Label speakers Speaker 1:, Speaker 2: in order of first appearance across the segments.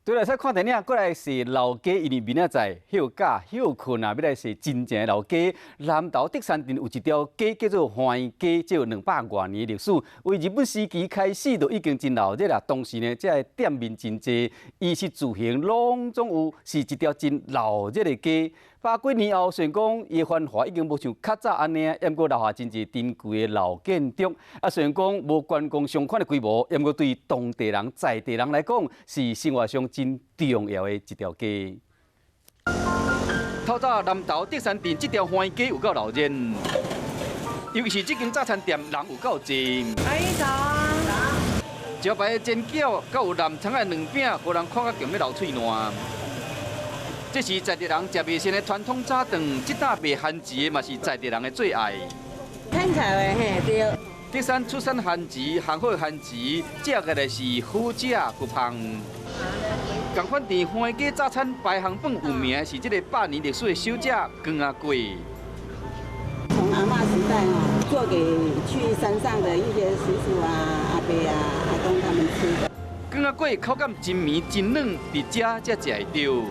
Speaker 1: 对来说看电影，过来是老家，因为明仔载休假休困啊，要来是真正的老家。南投德山镇有一条街叫做花园街，这有200多年的历史。为日本时期开始就已经真老热啦。当时呢，这个店面真济，衣食住行拢总有，是一条真老热的街。100几年后，虽然讲伊的繁华已经无像较早安尼，不过留下真济珍贵的老建筑。虽然讲无观光相款的规模，不过对当地人在地人来讲，是生活上真重要的一条街。透早南投德山镇这条花园街有够闹热，尤其是这间早餐店人有够多。
Speaker 2: 阿姨早啊！
Speaker 1: 招牌的煎饺，佮有南昌的凉饼，互人看甲强要流嘴烂。这是在地人食袂成的传统早顿，这搭卖番薯的嘛是在地人的最爱。
Speaker 2: 看起来嘿对。
Speaker 1: 德山出产番薯，上好的番薯，食起来是好食又香。同款伫花园街早餐排行榜有名的是这个100年历史的小吃光仔粿。
Speaker 3: 从阿嬷时代做给去山上的一些叔叔啊、阿伯啊、阿公他们吃的。
Speaker 1: 光仔粿口感真绵真软，伫遮才食会到。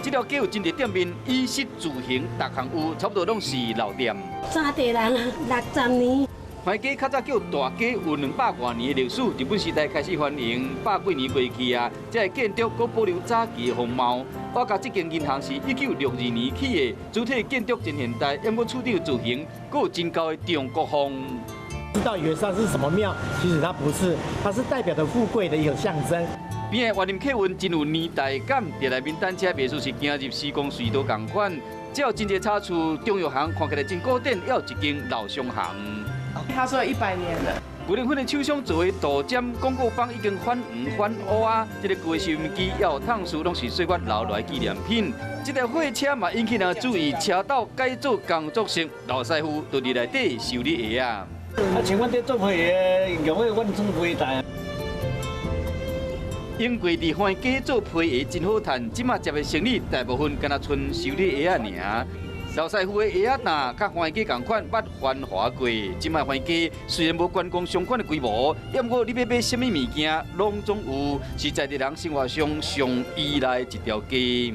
Speaker 1: 这条街有真侪店面，衣食住行各项有，差不多拢是老店。
Speaker 4: 在地人60年。
Speaker 1: 花园街较早叫大街，有200多年的历史。日本时代开始繁荣，100几年过去啊，这个建筑阁保留早期的风貌。我甲这间银行是1962年起的，主体建筑真现代，不过处理造型，阁有真高的中国风。
Speaker 5: 知道以为它是什么庙，其实它不是，它是代表着富贵的一个象征。
Speaker 1: 边的万林客运真有年代感，伫内面单车袂输是行入时光隧道同款。只有真侪差处，中药行看起来真古典，也有一间老商行。
Speaker 2: 他说100年了。
Speaker 1: 有人份的厂商做的豆尖广告榜已经反黄反乌啊，这个旧的收音机也有烫书，拢是岁月留来纪念品。这条货车嘛引起人注意，车道改造工作时，老师傅就伫内底修理鞋啊。
Speaker 5: 请问这做伙鞋用的阮做几代？
Speaker 1: 因为伫花园街做皮鞋真好赚，即马接的生意大部分敢若剩修理鞋仔尔。老师傅的鞋仔担，甲花园街同款，捌繁华过。即卖花园街虽然无观光相款的规模，不过你要买什么物件，拢总有，是在地人生活上上依赖一条街。